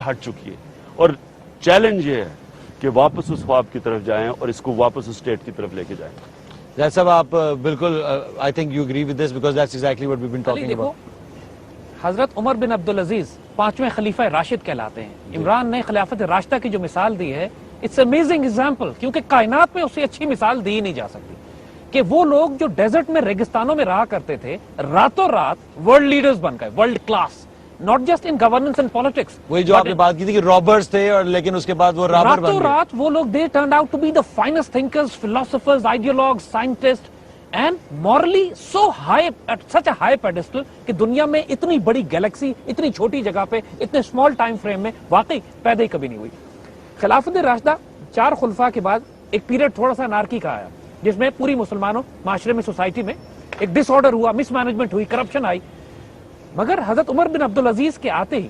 ہٹ چکی ہے اور چیلنج یہ ہے کہ واپس اس خواب کی طرف جائیں اور اس کو واپس اس اسٹیٹ کی طرف لے کے جائیں. زید صاحب آپ بالکل I think you agree with this because that's exactly what we've been talking about. حضرت عمر بن عبدالعزیز 5ویں خلیفہ راشد کہلاتے ہیں. عمران نے خلافت راشدہ کی جو مثال دی ہے اٹس امیزنگ ایگزامپل, کیونکہ کائنات میں اس سے اچھی مثال دی نہیں جا سکتی کہ وہ لوگ جو ڈیزرٹ میں ریگستانوں میں رہا کرتے تھے راتوں رات ورلڈ لیڈرز بن گئے, world class, not just in governance and politics. وہی جو آپ نے بات کی تھی کہ رابرز تھے اور لیکن اس کے بعد وہ رابر بن گئے. راتوں رات وہ لوگ they turned out to be the finest thinkers, philosophers, ideologues, scientists and morally so high at such a high pedestal کہ دنیا میں اتنی بڑی گیلیکسی اتنی چھوٹی جگہ پہ اتنے small time frame میں واقعی پیدا ہی کبھی نہیں ہوئی. خلافت راشدہ 4 خلفاء کے بعد ایک پیریڈ تھوڑا سا انارکی کا آیا جس میں پوری مسلمانوں معاشرے میں سوسائٹی میں ایک ڈس آرڈر ہوا, مس مینجمنٹ ہوئی, کرپشن آئی. مگر حضرت عمر بن عبدالعزیز کے آتے ہی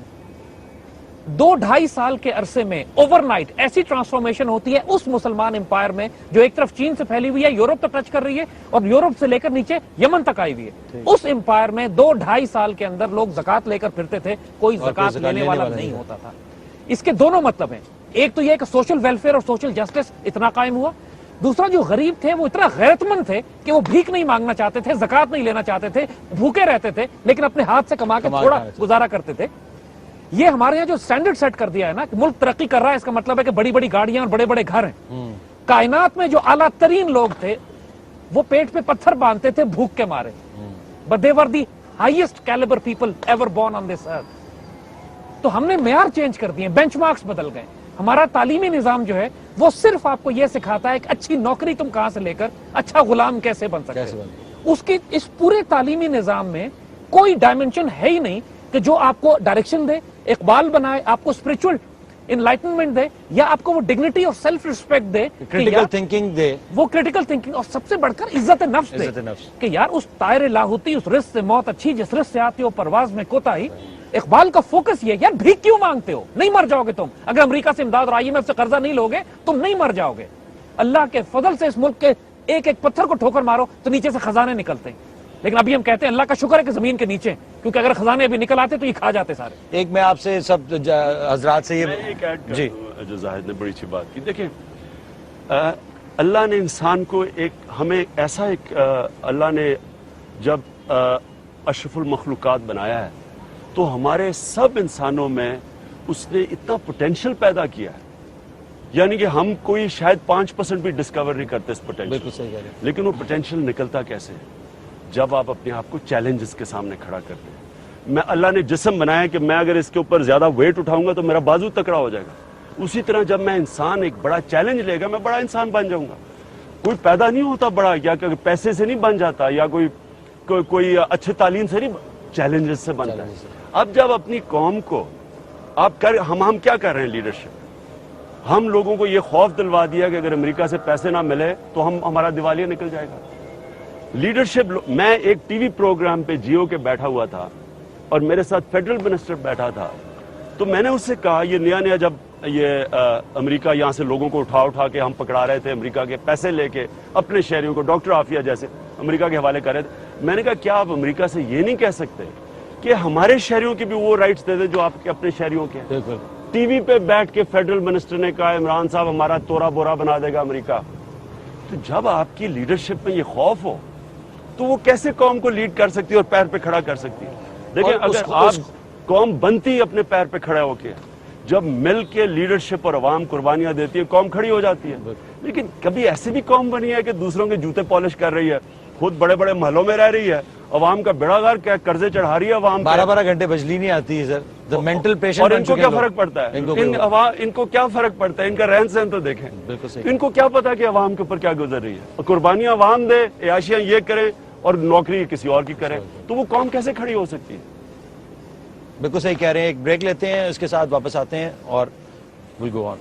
2-2.5 سال کے عرصے میں اوور نائٹ ایسی ٹرانسفارمیشن ہوتی ہے اس مسلمان امپائر میں جو ایک طرف چین سے پھیلی ہوئی ہے, یورپ تک ٹچ کر رہی ہے اور یورپ سے لے کر نیچے یمن تک آئی ہوئی ہے. اس امپائر میں 2-2.5 سال کے اندر لوگ زکات لے کر پھرتے تھے, کوئی زکات لینے والا نہیں ہوتا تھا. اس کے دونوں مطلب ہیں, ایک تو یہ کہ سوشل ویلفیئر اور سوشل جسٹس اتنا قائم ہوا, دوسرا جو غریب تھے وہ اتنا غیرت مند تھے کہ وہ بھیک نہیں مانگنا چاہتے تھے, زکات نہیں لینا چاہتے تھے, بھوکے رہتے تھے لیکن اپنے ہاتھ سے کما کے تھوڑا گزارا کرتے تھے. یہ ہمارے یہاں جو سٹینڈرڈ سیٹ کر دیا ہے نا کہ ملک ترقی کر رہا ہے, اس کا مطلب ہے کہ بڑی بڑی گاڑیاں اور بڑے بڑے گھر ہیں. کائنات میں جو اعلیٰ ترین لوگ تھے وہ پیٹ پہ پتھر باندھتے تھے بھوک کے مارے, but they were the highest caliber people ever born on this earth. تو ہم نے معیار چینج کر دیے, بینچ مارکس بدل گئے. ہمارا تعلیمی نظام جو ہے وہ صرف آپ کو یہ سکھاتا ہے کہ اچھی نوکری تم کہاں سے لے کر اچھا غلام کیسے بن سکتے ہو. اس کی اس پورے تعلیمی نظام میں کوئی ڈائمنشن ہے ہی نہیں کہ جو آپ کو ڈائریکشن دے, اقبال بنائے, آپ کو اسپرچول انلائٹنمنٹ دے یا آپ کو وہ ڈگنیٹی اور self respect they, critical thinking they, وہ کریٹیکل تھنکنگ اور سب سے بڑھ کر عزت نفس دے کہ یار اس طائر لاہوتی, اس رزق سے موت اچھی جس رزق سے آتی ہو پرواز میں کوتاہی. اقبال کا فوکس یہ یار بھیک کیوں مانگتے ہو, نہیں مر جاؤ گے تم اگر امریکہ سے امداد اور IMF سے قرضہ نہیں لوگے, تم نہیں مر جاؤ گے. اللہ کے فضل سے اس ملک کے ایک ایک پتھر کو ٹھوکر مارو تو نیچے سے خزانے نکلتے ہیں. لیکن ابھی ہم کہتے ہیں اللہ کا شکر ہے کہ زمین کے نیچے, کیونکہ اگر خزانے ابھی نکل آتے تو یہ کھا جاتے سارے. ایک میں آپ سے سب حضرات سے یہ ایک ایڈ جی جو زاہد نے بڑی اچھی بات کی. دیکھیں اللہ نے انسان کو ایک ہمیں ایسا ایک اللہ نے جب اشرف المخلوقات بنایا ہے تو ہمارے سب انسانوں میں اس نے اتنا پوٹینشیل پیدا کیا ہے, یعنی کہ ہم کوئی شاید 5% بھی ڈسکور نہیں کرتے اس پوٹینشیل, لیکن وہ پوٹینشیل نکلتا کیسے ہے جب آپ اپنے آپ کو چیلنجز کے سامنے کھڑا کرتے ہیں. اللہ نے جسم بنایا کہ میں اگر اس کے اوپر زیادہ ویٹ اٹھاؤں گا تو میرا بازو تکڑا ہو جائے گا. اسی طرح جب میں انسان ایک بڑا چیلنج لے گا میں بڑا انسان بن جاؤں گا. کوئی پیدا نہیں ہوتا بڑا, یا کہ پیسے سے نہیں بن جاتا, یا کوئی اچھے تعلیم سے نہیں, چیلنجز سے بنتا ہے. اب جب اپنی قوم کو ہم کیا کر رہے ہیں لیڈرشپ, ہم لوگوں کو یہ خوف دلوا دیا کہ اگر امریکہ سے پیسے نہ ملے تو ہمارا دیوالیہ نکل جائے گا. لیڈرشپ, میں ایک ٹی وی پروگرام پہ جیو کے بیٹھا ہوا تھا اور میرے ساتھ فیڈرل منسٹر بیٹھا تھا, تو میں نے اس سے کہا یہ نیا جب یہ امریکہ یہاں سے لوگوں کو اٹھا کے ہم پکڑا رہے تھے, امریکہ کے پیسے لے کے اپنے شہریوں کو ڈاکٹر عافیہ جیسے امریکہ کے حوالے کر رہے تھے, میں نے کہا کیا آپ امریکہ سے یہ نہیں کہہ سکتے کہ ہمارے شہریوں کی بھی وہ رائٹس دے دیں جو آپ کے اپنے شہریوں کے ہیں. ٹی وی پہ بیٹھ کے فیڈرل منسٹر نے کہا عمران صاحب ہمارا تورا بورا بنا دے گا امریکہ. تو جب آپ کی لیڈرشپ میں یہ خوف ہو تو وہ کیسے قوم کو لیڈ کر سکتی ہے اور پیر پہ کھڑا کر سکتی ہے. دیکھیں اگر آپ قوم بنتی اپنے پیر پہ کھڑا ہو کے, جب مل کے لیڈرشپ اور عوام قربانیاں دیتی ہے قوم کھڑی ہو جاتی ہے. لیکن کبھی ایسی بھی قوم بنی ہے کہ دوسروں کے جوتے پالش کر رہی ہے, خود بڑے بڑے محلوں میں رہ رہی ہے, عوام کا بیڑا غار کیا قرضے چڑھا رہی ہے عوام, 12 گھنٹے بجلی نہیں آتی ہے سر, مینٹل پیشنٹ. اور ان کو کیا فرق پڑتا ہے, ان کو کیا فرق پڑتا ہے, ان کا رہن سہن تو دیکھیں. ان کو کیا پتا کہ عوام کے اوپر کیا گزر رہی ہے. قربانیاں عوام دے, عیاشیاں یہ کریں اور نوکری کسی اور کی کریں, تو وہ قوم کیسے کھڑی ہو سکتی ہے. بالکل صحیح کہہ رہے ہیں. ایک بریک لیتے ہیں, اس کے ساتھ واپس آتے ہیں اور we'll go on.